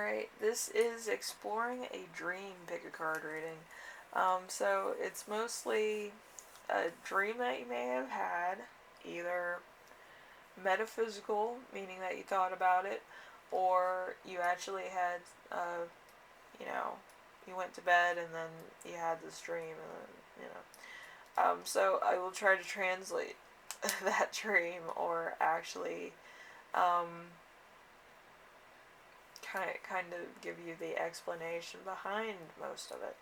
Alright, this is Exploring a Dream Pick a Card reading. So it's mostly a dream that you may have had, either metaphysical, meaning that you thought about it, or you actually had, you know, you went to bed and then you had this dream, and then, so I will try to translate that dream, or actually, kind of give you the explanation behind most of it.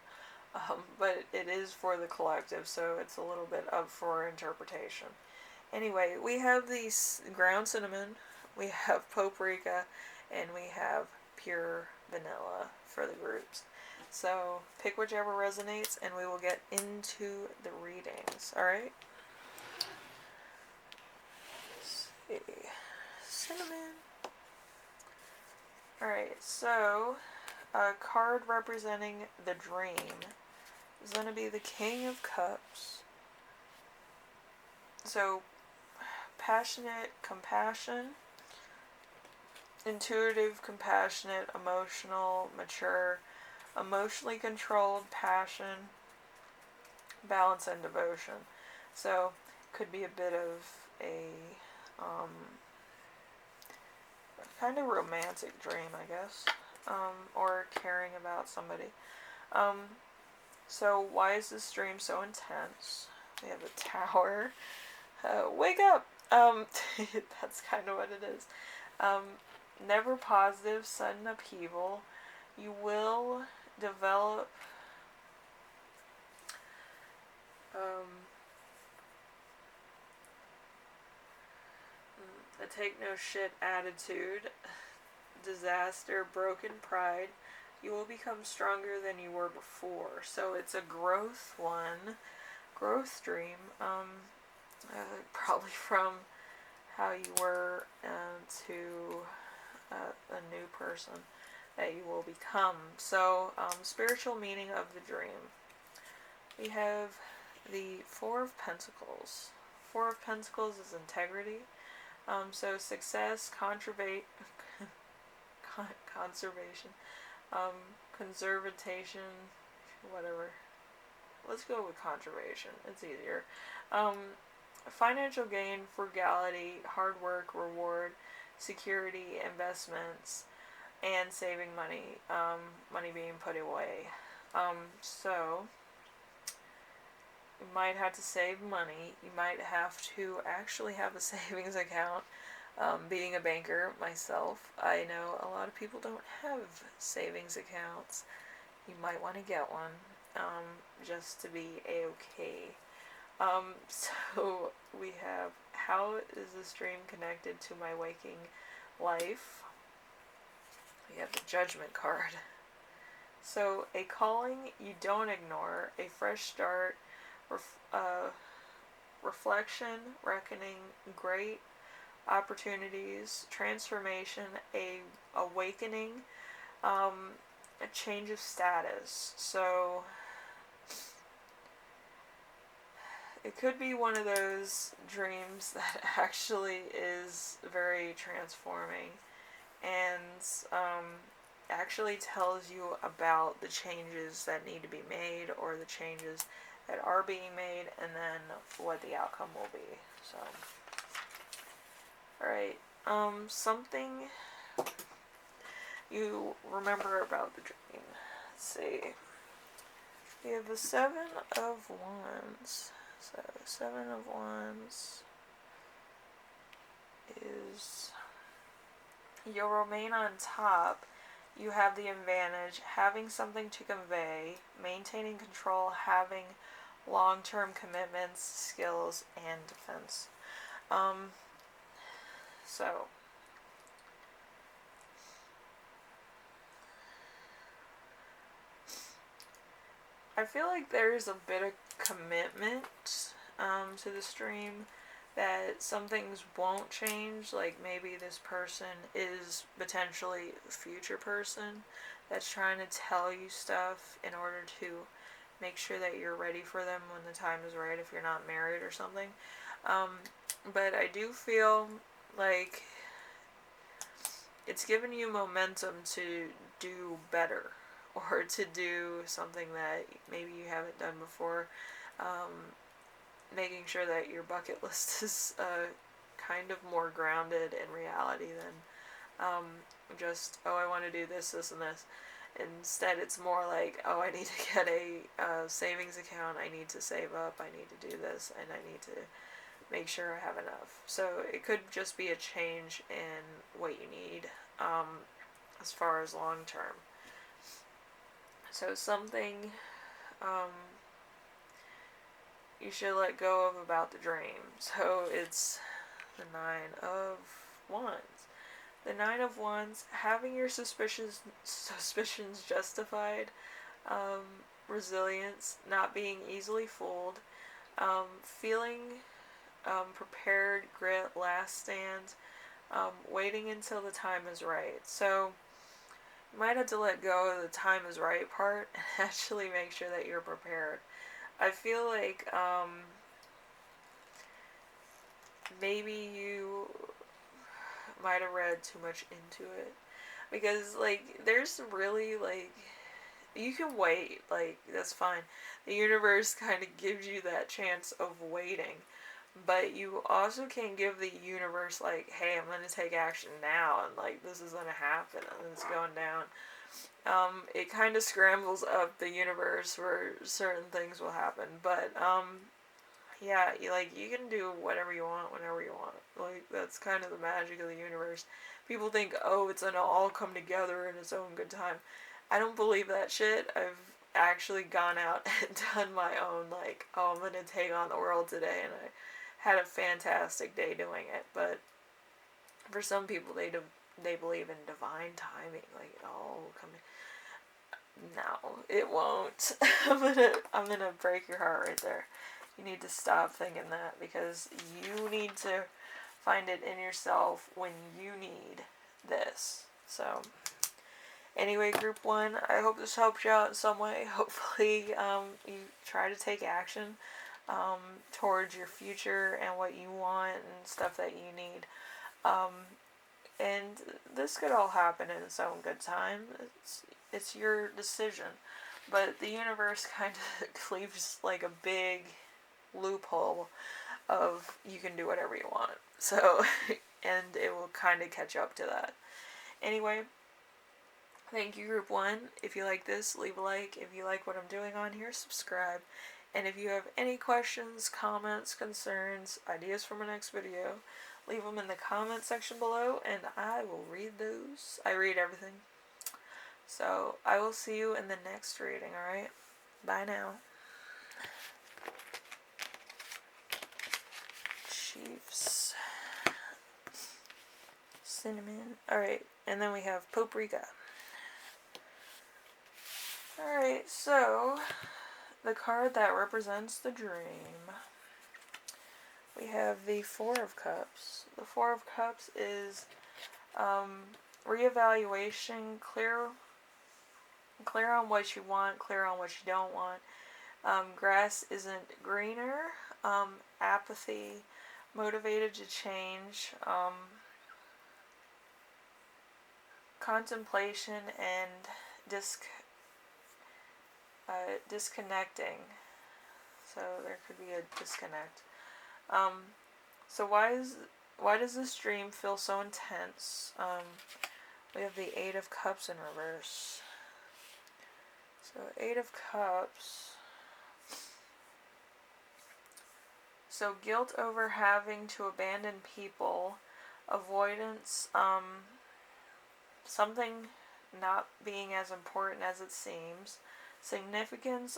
But it is for the collective, so it's a little bit up for interpretation. Anyway, we have these ground cinnamon, we have paprika, and we have pure vanilla for the groups. So pick whichever resonates, and we will get into the readings. Alright? Let's see. Cinnamon. Alright, so a card representing the dream is going to be the King of Cups. So, passionate compassion, intuitive, compassionate, emotional, mature, emotionally controlled, passion, balance, and devotion. So, could be a bit of a kind of romantic dream, I guess, or caring about somebody. So why is this dream so intense? We have a tower. Wake up! That's kind of what it is. Never positive, sudden upheaval. You will develop a take no shit attitude, disaster, broken pride. You will become stronger than you were before. So it's a growth one, growth dream. Probably from how you were to a new person that you will become. So, spiritual meaning of the dream. We have the Four of Pentacles. Four of Pentacles is integrity. So success, conservation, conservation, whatever. Let's go with conservation. It's easier. Financial gain, frugality, hard work, reward, security, investments, and saving money. Money being put away. So you might have to save money. You might have to actually have a savings account. Being a banker myself, I know a lot of people don't have savings accounts. You might want to get one, just to be a-okay. So we have, how is this dream connected to my waking life? We have the Judgment card. So a calling you don't ignore, a fresh start, reflection, reckoning, great opportunities, transformation, a awakening, a change of status. So it could be one of those dreams that actually is very transforming and actually tells you about the changes that need to be made, or the changes that are being made, and then what the outcome will be. So, alright, something you remember about the dream. Let's see. We have the Seven of Wands. So, Seven of Wands is, you'll remain on top. You have the advantage, having something to convey, maintaining control, having long-term commitments, skills, and defense. So I feel like there's a bit of commitment to the stream, that some things won't change. Like maybe this person is potentially a future person that's trying to tell you stuff in order to make sure that you're ready for them when the time is right, if you're not married or something. But I do feel like it's given you momentum to do better, or to do something that maybe you haven't done before. Making sure that your bucket list is kind of more grounded in reality than just, oh, I want to do this, this, and this. Instead, it's more like, oh, I need to get a savings account, I need to save up, I need to do this, and I need to make sure I have enough. So it could just be a change in what you need as far as long term. So something you should let go of about the dream. So it's the Nine of Wands. The Nine of Wands, having your suspicions justified, resilience, not being easily fooled, feeling prepared, grit, last stand, waiting until the time is right. So you might have to let go of the time is right part and actually make sure that you're prepared. I feel like maybe you might have read too much into it, because like there's really like, you can wait, like that's fine. The universe kind of gives you that chance of waiting, but you also can give the universe like, hey, I'm gonna take action now, and like this is gonna happen and it's going down. It kind of scrambles up the universe where certain things will happen, but yeah, you can do whatever you want whenever you want. Like that's kind of the magic of the universe. People think, oh, it's gonna all come together in its own good time. I don't believe that shit. I've actually gone out and done my own, like, oh, I'm gonna take on the world today, and I had a fantastic day doing it. But for some people, they believe in divine timing, like it all coming. No, it won't. I'm gonna break your heart right there. You need to stop thinking that, because you need to find it in yourself when you need this. So anyway, group 1, I hope this helped you out in some way. Hopefully you try to take action towards your future and what you want and stuff that you need. And this could all happen in its own good time. It's your decision. But the universe kind of leaves like a big loophole of you can do whatever you want. So, and it will kind of catch up to that. Anyway, thank you, group 1. If you like this, leave a like. If you like what I'm doing on here, subscribe. And if you have any questions, comments, concerns, ideas for my next video, leave them in the comment section below, and I will read those. I read everything. So, I will see you in the next reading, alright? Bye now. Chiefs. Cinnamon. Alright, and then we have Paprika. Alright, so the card that represents the dream. We have the Four of Cups. The Four of Cups is reevaluation, clear on what you want, clear on what you don't want. Grass isn't greener. Apathy, motivated to change. Contemplation and disconnecting. So there could be a disconnect. So why does this dream feel so intense? We have the Eight of Cups in reverse. So Eight of Cups. So guilt over having to abandon people, avoidance, something not being as important as it seems, significance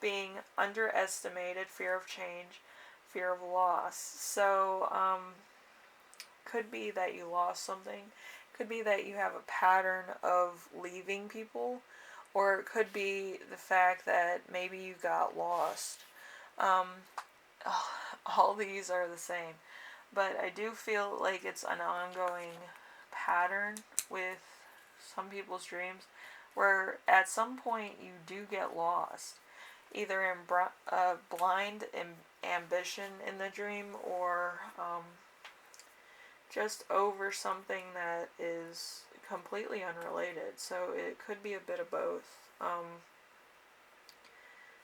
being underestimated, fear of change, fear of loss. So could be that you lost something, could be that you have a pattern of leaving people, or it could be the fact that maybe you got lost. All these are the same, but I do feel like it's an ongoing pattern with some people's dreams, where at some point you do get lost, either in blind ambition in the dream, or just over something that is completely unrelated. So it could be a bit of both.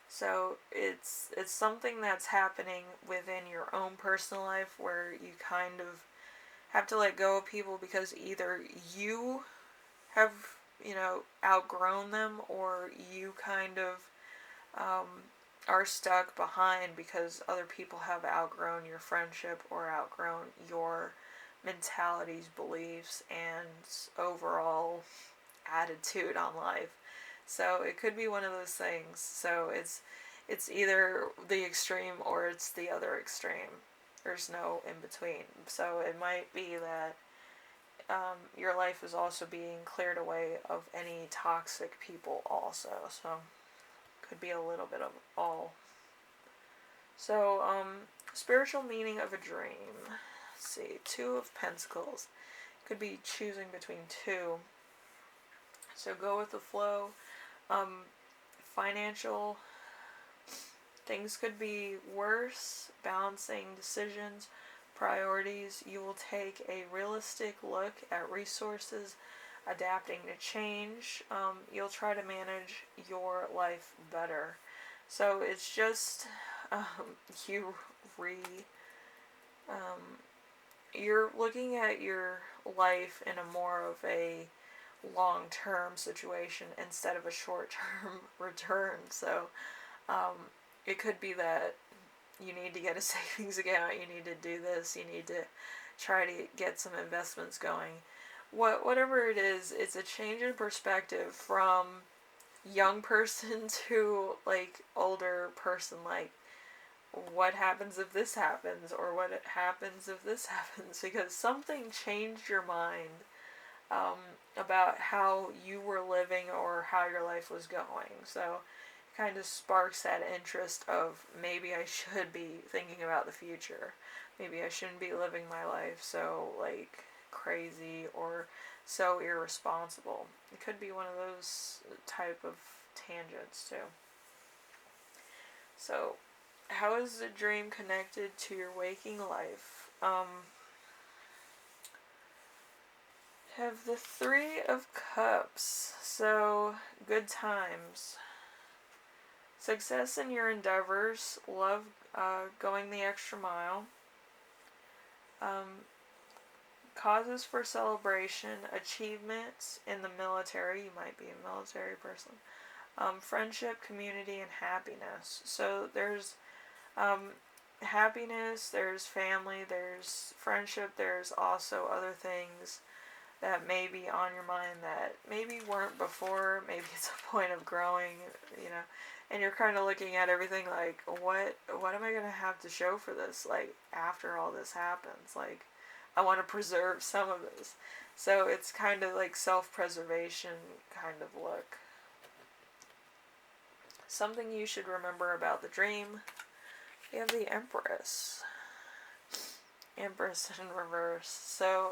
So it's something that's happening within your own personal life where you kind of have to let go of people because either you have, outgrown them, or you kind of um, are stuck behind because other people have outgrown your friendship or outgrown your mentalities, beliefs, and overall attitude on life. So it could be one of those things. So it's either the extreme or it's the other extreme. There's no in between. So it might be that your life is also being cleared away of any toxic people also. So could be a little bit of all. So spiritual meaning of a dream. Let's see, Two of Pentacles. Could be choosing between two. So go with the flow. Financial things could be worse. Balancing decisions, priorities. You will take a realistic look at resources, adapting to change. You'll try to manage your life better. So it's just you you're looking at your life in a more of a long-term situation instead of a short-term return. So it could be that you need to get a savings account, you need to do this, you need to try to get some investments going. Whatever it is, it's a change in perspective from young person to like older person, like what happens if this happens, or what happens if this happens, because something changed your mind about how you were living or how your life was going. So it kind of sparks that interest of maybe I should be thinking about the future. Maybe I shouldn't be living my life so like crazy or so irresponsible. It could be one of those type of tangents too. So how is the dream connected to your waking life? Have the Three of Cups. So, good times. Success in your endeavors. Love going the extra mile. Causes for celebration. Achievements in the military. You might be a military person. Friendship, community, and happiness. So, there's happiness, there's family, there's friendship, there's also other things that may be on your mind that maybe weren't before. Maybe it's a point of growing, and you're kind of looking at everything like, what am I going to have to show for this, like, after all this happens? Like, I want to preserve some of this. So it's kind of like self-preservation kind of look. Something you should remember about the dream. You have the Empress. Empress in reverse. So,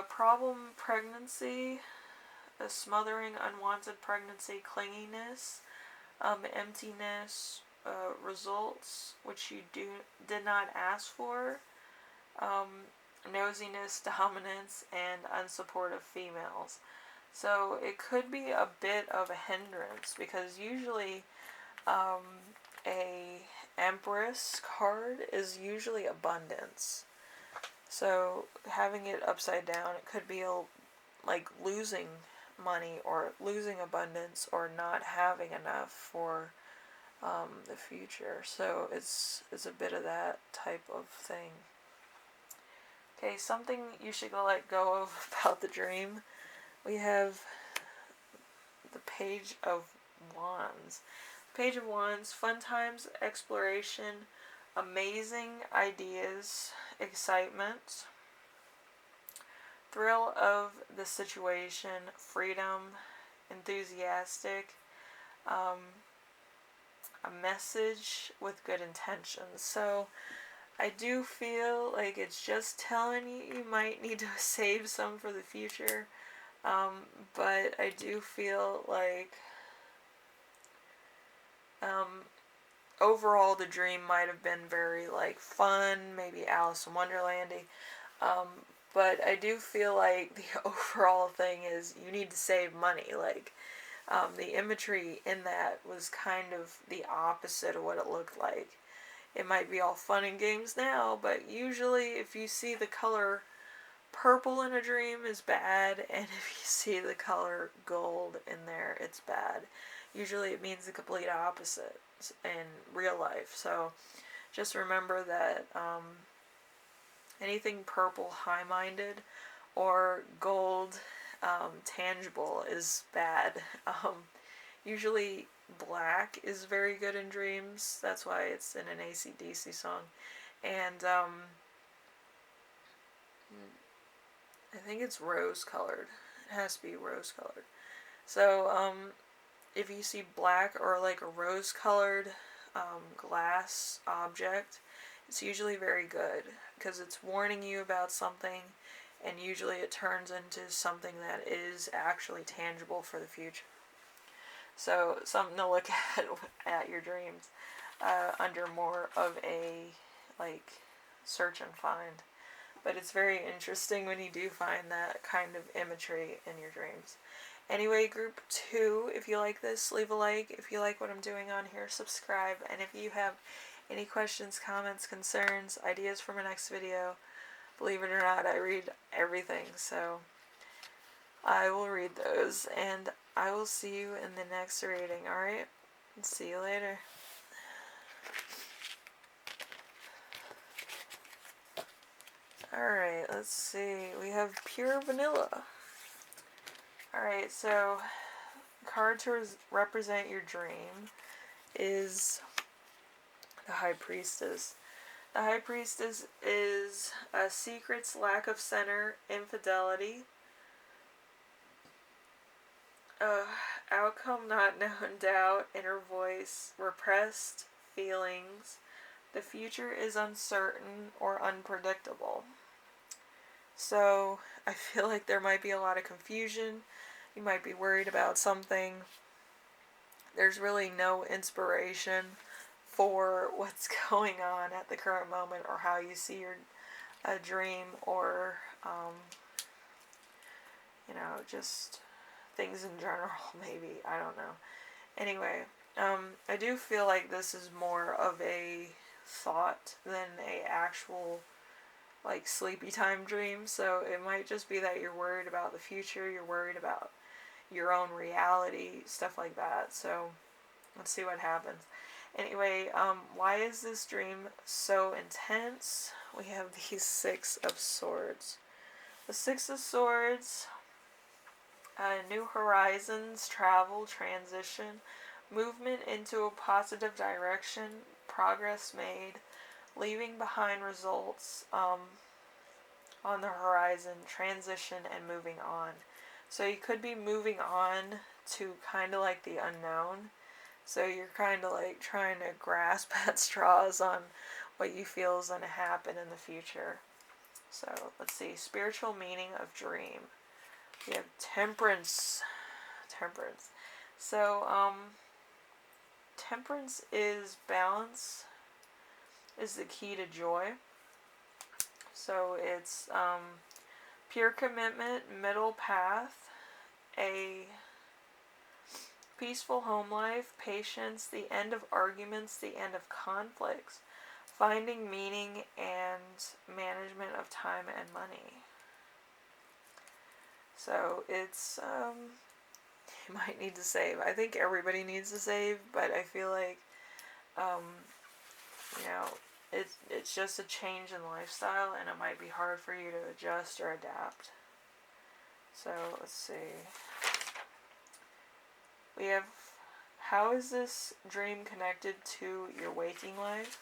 problem pregnancy, a smothering unwanted pregnancy, clinginess, emptiness, results which you did not ask for, nosiness, dominance, and unsupportive females. So it could be a bit of a hindrance because usually a Empress card is usually abundance. So having it upside down, it could be like losing money or losing abundance or not having enough for the future. So it's a bit of that type of thing. Okay, something you should let go of about the dream. We have the Page of Wands. Page of Wands, fun times, exploration, amazing ideas, excitement, thrill of the situation, freedom, enthusiastic, a message with good intentions. So I do feel like it's just telling you might need to save some for the future, but I do feel like overall the dream might have been very like fun, maybe Alice in Wonderlandy. Um, but I do feel like the overall thing is you need to save money. Like the imagery in that was kind of the opposite of what it looked like. It might be all fun and games now, but usually if you see the color purple in a dream is bad, and if you see the color gold in there, it's bad. Usually it means the complete opposite in real life. So just remember that anything purple high-minded or gold tangible is bad. Usually black is very good in dreams. That's why it's in an AC/DC song. And I think it's rose colored. It has to be rose colored. So if you see black or like a rose colored glass object, it's usually very good because it's warning you about something, and usually it turns into something that is actually tangible for the future. So something to look at your dreams under more of a like search and find. But it's very interesting when you do find that kind of imagery in your dreams. Anyway, group 2, if you like this, leave a like. If you like what I'm doing on here, subscribe. And if you have any questions, comments, concerns, ideas for my next video, believe it or not, I read everything. So I will read those. And I will see you in the next reading, alright? See you later. Alright, let's see. We have Pure Vanilla. Alright, so card to represent your dream is the High Priestess. The High Priestess is secrets, lack of center, infidelity, outcome not known, doubt, inner voice, repressed feelings. The future is uncertain or unpredictable. So I feel like there might be a lot of confusion. You might be worried about something. There's really no inspiration for what's going on at the current moment, or how you see your dream, or just things in general. Maybe, I don't know. Anyway, I do feel like this is more of a thought than a actual like sleepy time dream. So it might just be that you're worried about the future, you're worried about your own reality, stuff like that. So let's see what happens. Anyway, why is this dream so intense? We have the Six of Swords. The Six of Swords, new horizons, travel, transition, movement into a positive direction, progress made, leaving behind results on the horizon, transition, and moving on. So you could be moving on to kind of like the unknown. So you're kind of like trying to grasp at straws on what you feel is going to happen in the future. So let's see, spiritual meaning of dream. We have temperance. Temperance. So temperance is balance, is the key to joy. So it's pure commitment, middle path, a peaceful home life, patience, the end of arguments, the end of conflicts, finding meaning, and management of time and money. So it's you might need to save. I think everybody needs to save, but I feel like it's just a change in lifestyle, and it might be hard for you to adjust or adapt. So let's see. We have, how is this dream connected to your waking life?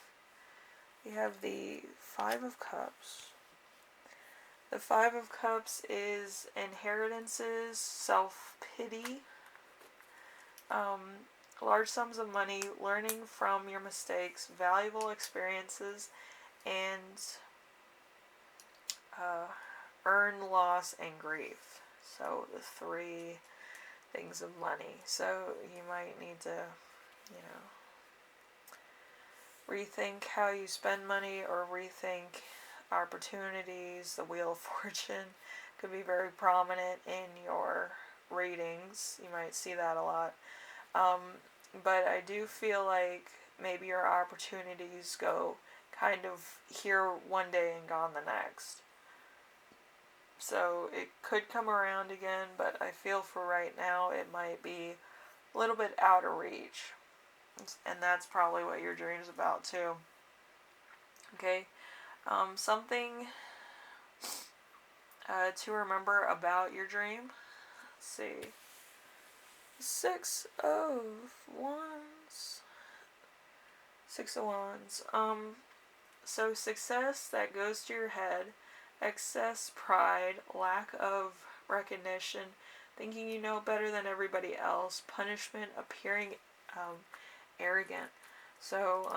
We have the Five of Cups. The Five of Cups is inheritances, self-pity, large sums of money, learning from your mistakes, valuable experiences, and earn, loss, and grief. So the three things of money. So you might need to, rethink how you spend money or rethink opportunities. The Wheel of Fortune could be very prominent in your readings. You might see that a lot. Um, but I do feel like maybe your opportunities go kind of here one day and gone the next. So it could come around again, but I feel for right now it might be a little bit out of reach. And that's probably what your dream's about too. Okay? Something to remember about your dream. Let's see. 6 of Wands. 6 of Wands. So success that goes to your head, excess pride, lack of recognition, thinking you know better than everybody else, punishment, appearing arrogant. So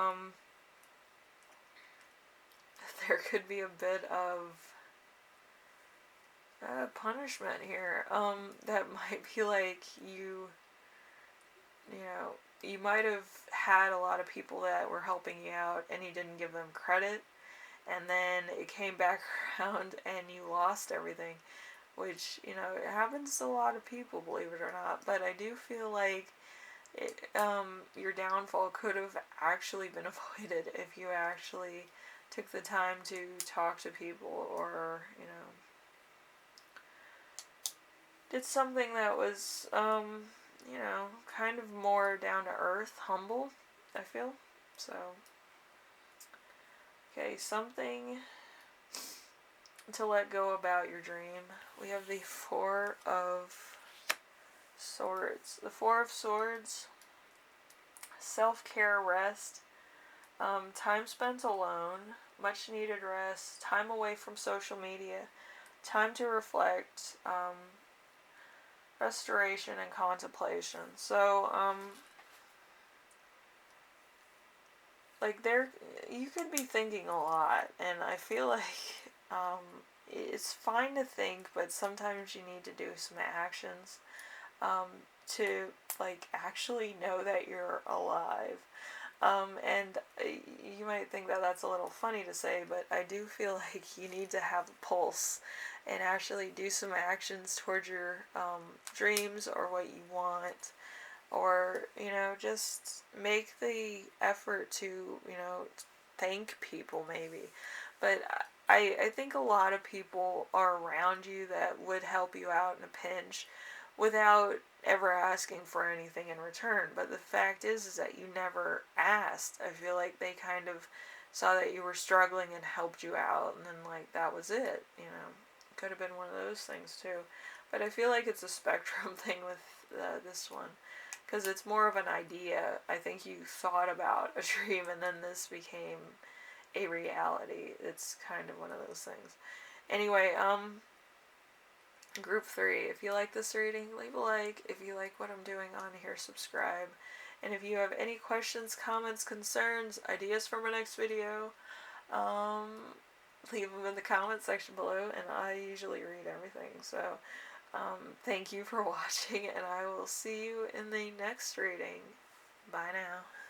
there could be a bit of punishment here. That might be like you know, you might have had a lot of people that were helping you out and you didn't give them credit, and then it came back around and you lost everything, which, you know, it happens to a lot of people, believe it or not. But I do feel like your downfall could have actually been avoided if you actually took the time to talk to people, or, you know, did something that was, you know, kind of more down to earth, humble, I feel. So, okay, something to let go about your dream. We have the Four of Swords. The Four of Swords, self-care, rest, time spent alone, much needed rest, time away from social media, time to reflect, restoration and contemplation. So, like, there, you could be thinking a lot, and I feel like, it's fine to think, but sometimes you need to do some actions, to, like, actually know that you're alive. And you might think that that's a little funny to say, but I do feel like you need to have a pulse and actually do some actions towards your dreams or what you want, or, you know, just make the effort to, you know, thank people maybe. But I think a lot of people are around you that would help you out in a pinch without ever asking for anything in return. But the fact is that you never asked. I feel like they kind of saw that you were struggling and helped you out, and then, like, that was it, you know. Could have been one of those things too. But I feel like it's a spectrum thing with this one, because it's more of an idea. I think you thought about a dream and then this became a reality. It's kind of one of those things. Anyway, group 3, if you like this reading, leave a like. If you like what I'm doing on here, subscribe. And if you have any questions, comments, concerns, ideas for my next video, leave them in the comment section below, and I usually read everything. So, thank you for watching, and I will see you in the next reading. Bye now.